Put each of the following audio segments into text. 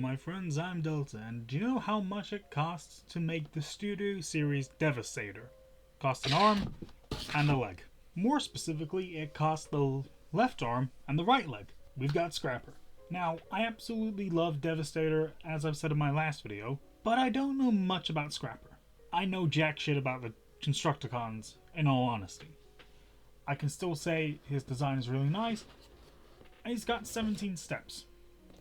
my friends, I'm Delta, and do you know how much it costs to make the Studio Series Devastator? It costs an arm and a leg. More specifically, it costs the left arm and the right leg. We've got Scrapper. Now, I absolutely love Devastator, as I've said in my last video, but I don't know much about Scrapper. I know jack shit about the Constructicons, in all honesty. I can still say his design is really nice, and he's got 17 steps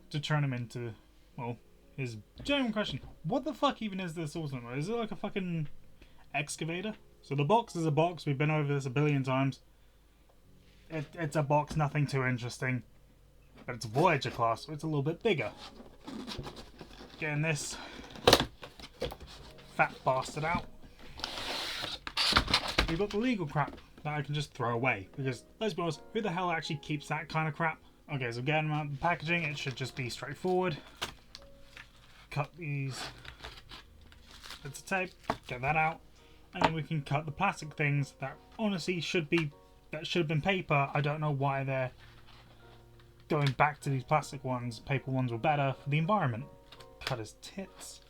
to turn him into, well, his genuine question. What the fuck even is this ultimate? Is it like a fucking excavator? So the box is a box. We've been over this a billion times. It's a box, nothing too interesting. But it's Voyager class, so it's a little bit bigger. Getting this fat bastard out. We've got the legal crap that I can just throw away. Because, let's be honest, who the hell actually keeps that kind of crap? Okay, so getting them out of the packaging, it should just be straightforward. Cut these bits of tape, get that out, and then we can cut the plastic things that honestly should have been paper. I don't know why they're going back to these plastic ones. Paper ones were better for the environment. Cut his tits.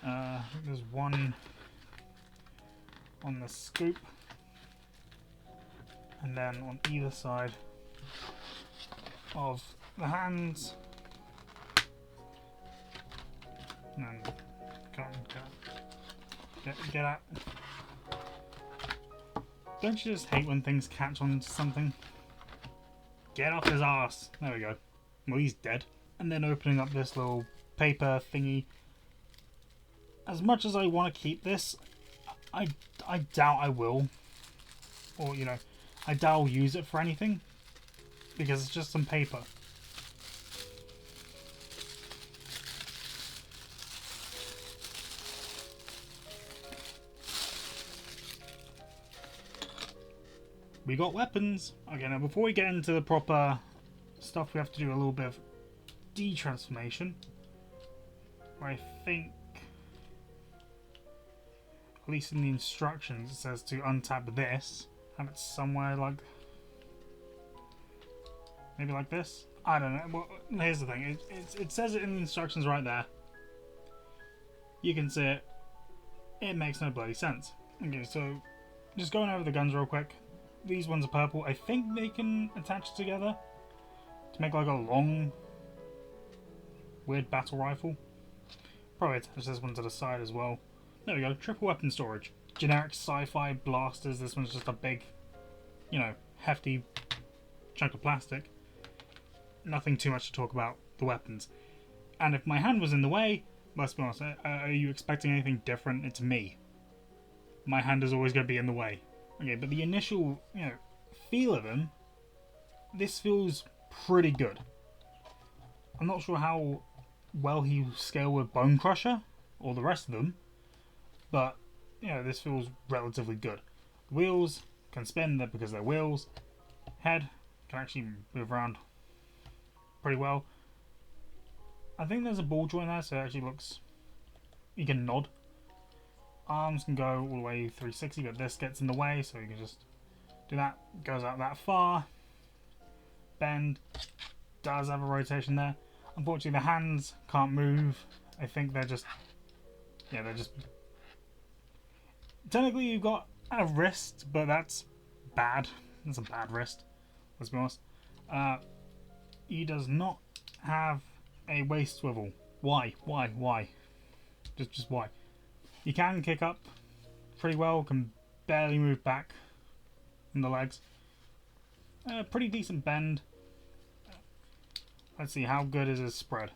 I think there's one on the scoop, and then on either side of the hands. And get out. Don't you just hate when things catch on to something? Get off his ass. There we go. Well, he's dead. And then opening up this little paper thingy. As much as I want to keep this, I doubt I will. Or, you know, I doubt I'll use it for anything. Because it's just some paper. We got weapons. Okay, now before we get into the proper stuff, we have to do a little bit of detransformation. Where I think, at least in the instructions, it says to untap this. Have it somewhere like, maybe like this? I don't know. Well, here's the thing. It says it in the instructions right there. You can see it. It makes no bloody sense. Okay, so just going over the guns real quick. These ones are purple. I think they can attach together to make like a long, weird battle rifle. Probably attach this one to the side as well. There we go. Triple weapon storage. Generic sci-fi blasters. This one's just a big, you know, hefty chunk of plastic. Nothing too much to talk about the weapons. And if my hand was in the way, let's be honest, are you expecting anything different? It's me. My hand is always going to be in the way. Okay, but the initial, you know, feel of him, this feels pretty good. I'm not sure how well he scale with Bone Crusher or the rest of them, but you know, this feels relatively good. Wheels can spin there because they're wheels. Head can actually move around pretty well. I think there's a ball joint there, so it actually looks. You can nod. Arms can go all the way 360, but this gets in the way, so you can just do that. Goes out that far. Bend. Does have a rotation there. Unfortunately, the hands can't move. I think they're just. Yeah, they're just. Technically, you've got a wrist, but that's bad. That's a bad wrist. Let's be honest. He does not have a waist swivel. Why? Why? Just why? You can kick up pretty well, can barely move back in the legs. Pretty decent bend. Let's see, how good is his spread?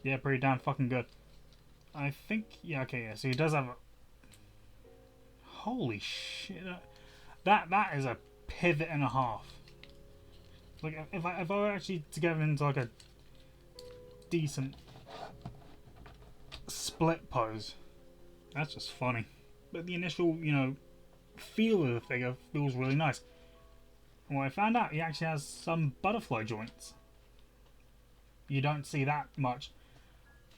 Yeah, pretty damn fucking good. I think, yeah, okay, yeah, so he does have a... Holy shit. That is a pivot and a half. Like, if I were actually to get him into like a decent split pose, that's just funny. But the initial, you know, feel of the figure feels really nice. And what I found out, he actually has some butterfly joints. You don't see that much.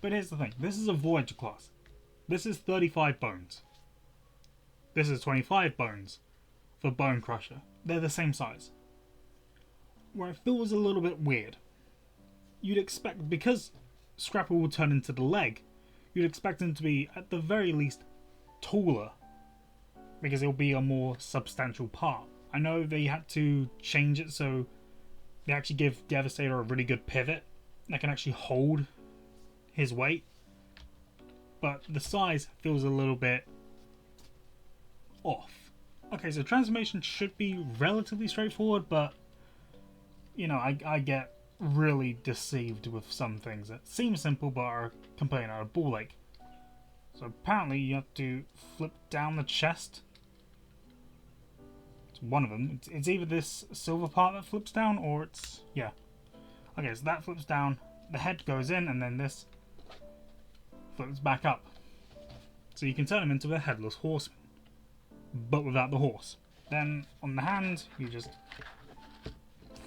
But here's the thing, this is a Voyager class. This is 35 bones. This is 25 bones for Bone Crusher. They're the same size. Where it feels a little bit weird you'd expect, because Scrapple will turn into the leg, you'd expect him to be, at the very least, taller, because it'll be a more substantial part. I know they had to change it so they actually give Devastator a really good pivot that can actually hold his weight, but the size feels a little bit off. Okay, so transformation should be relatively straightforward, but you know, I get really deceived with some things that seem simple but are completely out of ball ache. So apparently you have to flip down the chest. It's one of them. It's either this silver part that flips down, or it's... yeah. Okay, so that flips down, the head goes in, and then this flips back up. So you can turn him into the Headless Horseman, but without the horse. Then on the hand, you just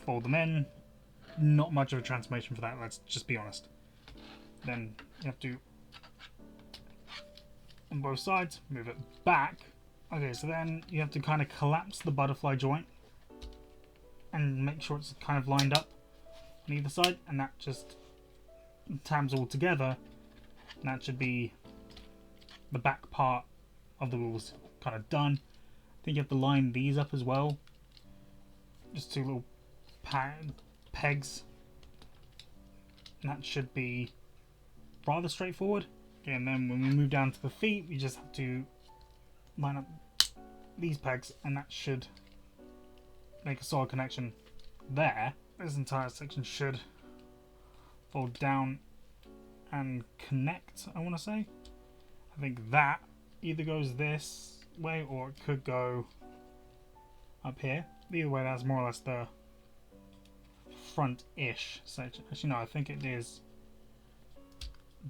fold them in. Not much of a transformation for that, let's just be honest. Then you have to, on both sides, move it back. Okay, so then you have to kind of collapse the butterfly joint and make sure it's kind of lined up on either side, and that just tabs all together, and that should be the back part of the wheels kind of done. I think you have to line these up as well. Just two little pegs. And that should be rather straightforward. Okay, and then when we move down to the feet, we just have to line up these pegs, and that should make a solid connection there. This entire section should fold down and connect, I want to say. I think that either goes this way or it could go up here. Either way, that's more or less the front-ish section. Actually, no, I think it is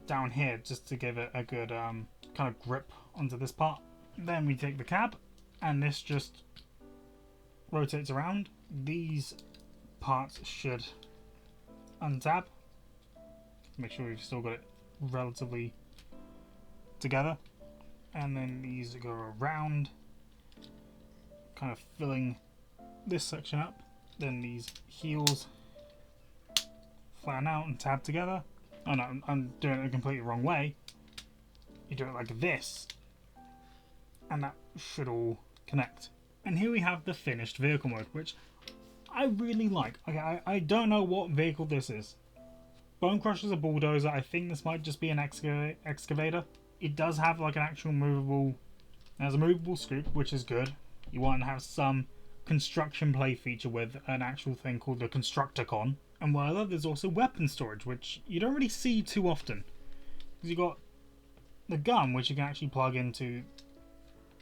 down here just to give it a good kind of grip onto this part. Then we take the cab, and this just rotates around. These parts should untab. Make sure we've still got it relatively together. And then these go around, kind of filling this section up. Then these heels flatten out and tab together. Oh no, I'm doing it the completely wrong way. You do it like this, and that should all connect. And here we have the finished vehicle mode, which I really like. Okay, I don't know what vehicle this is. Bone Crusher's a bulldozer. I think this might just be an excavator. It does have like an actual movable... There's a movable scoop, which is good. You want to have some construction play feature with an actual thing called the Constructicon. And what I love, there's also weapon storage, which you don't really see too often. Because you got the gun, which you can actually plug into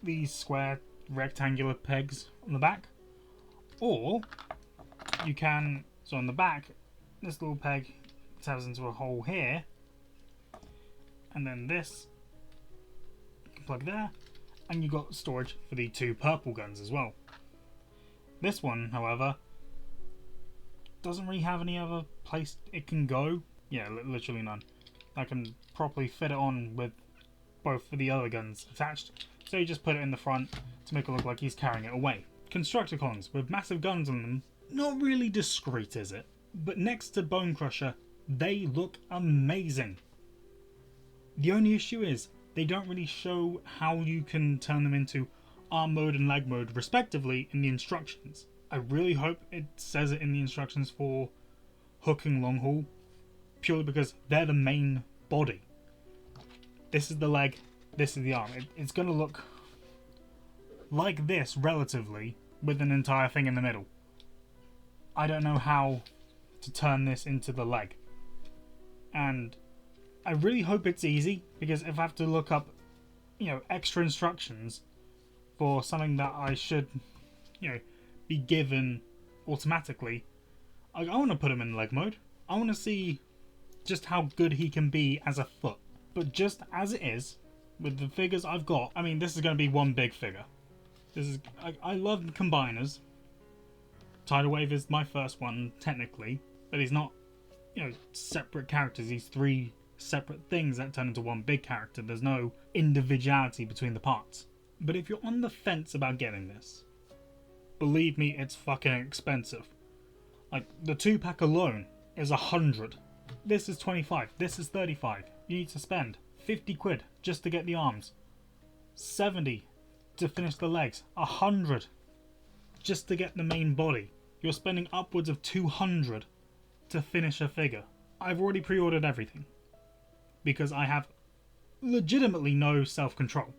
these square rectangular pegs on the back. Or you can, so on the back, this little peg tabs into a hole here. And then this, you can plug there. And you got storage for the two purple guns as well. This one, however, doesn't really have any other place it can go. Yeah, literally none. I can properly fit it on with both of the other guns attached. So you just put it in the front to make it look like he's carrying it away. Constructicons with massive guns on them, not really discreet, is it? But next to Bone Crusher, they look amazing. The only issue is, they don't really show how you can turn them into arm mode and leg mode respectively in the instructions. I really hope it says it in the instructions for Hook and Long Haul, purely because they're the main body. This is the leg, this is the arm. It's going to look like this relatively, with an entire thing in the middle. I don't know how to turn this into the leg. And I really hope it's easy, because if I have to look up, you know, extra instructions for something that I should, you know, be given automatically, I want to put him in leg mode. I want to see just how good he can be as a foot. But just as it is, with the figures I've got, I mean, this is going to be one big figure. This is, I love combiners. Tidal Wave is my first one, technically, but he's not, you know, separate characters. He's three separate things that turn into one big character. There's no individuality between the parts. But if you're on the fence about getting this, believe me, it's fucking expensive. Like, the 2-pack alone is $100. This is 25, this is 35. You need to spend 50 quid just to get the arms, 70 to finish the legs, 100 just to get the main body. You're spending upwards of 200 to finish a figure. I've already pre-ordered everything because I have legitimately no self-control.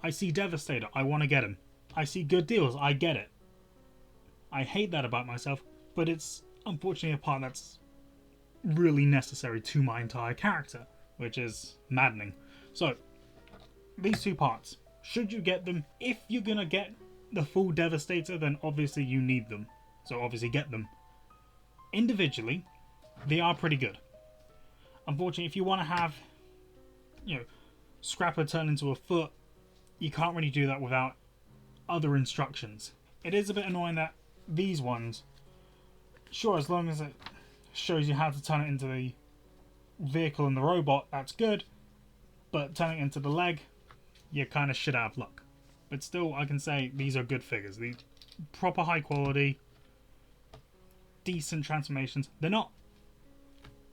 I see Devastator, I want to get him. I see good deals, I get it. I hate that about myself, but it's unfortunately a part that's really necessary to my entire character, which is maddening. So, these two parts, should you get them? If you're gonna get the full Devastator, then obviously you need them. So obviously get them. Individually, they are pretty good. Unfortunately, if you want to have, Scrapper turn into a foot, you can't really do that without other instructions. It is a bit annoying that these ones, sure, as long as it shows you how to turn it into the vehicle and the robot, that's good, but turning it into the leg, you're kind of shit out of luck. But still, I can say these are good figures. These proper high quality, decent transformations. They're not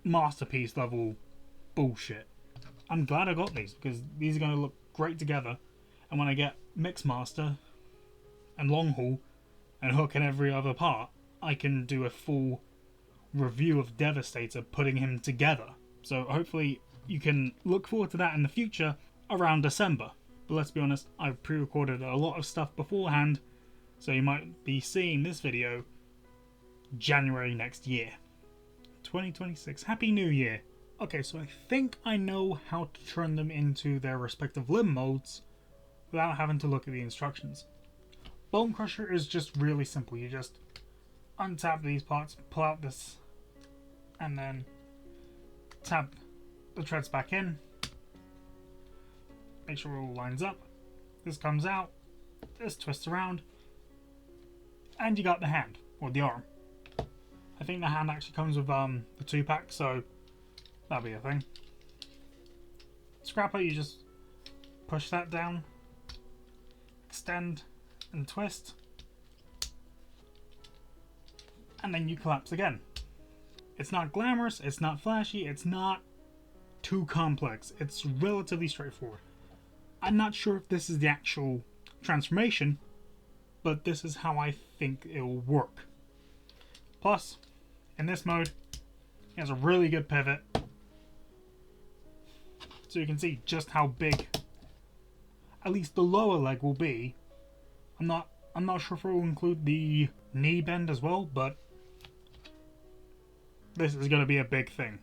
masterpiece level bullshit. I'm glad I got these because these are going to look great together. And when I get Mixmaster and Long Haul and Hook and every other part, I can do a full review of Devastator putting him together. So hopefully you can look forward to that in the future around December. But let's be honest, I've pre-recorded a lot of stuff beforehand, so you might be seeing this video January next year. 2026. Happy New Year! Okay, so I think I know how to turn them into their respective limb molds without having to look at the instructions. Bone Crusher is just really simple. You just untap these parts, pull out this, and then tap the treads back in. Make sure it all lines up. This comes out, this twists around, and you got the hand, or the arm. I think the hand actually comes with the 2-pack, so that'll be a thing. Scrapper, you just push that down, extend and twist, and then you collapse again. It's not glamorous, it's not flashy, it's not too complex. It's relatively straightforward. I'm not sure if this is the actual transformation, but this is how I think it will work. Plus, in this mode, it has a really good pivot, so you can see just how big at least the lower leg will be. I'm not sure if it will include the knee bend as well, but this is going to be a big thing.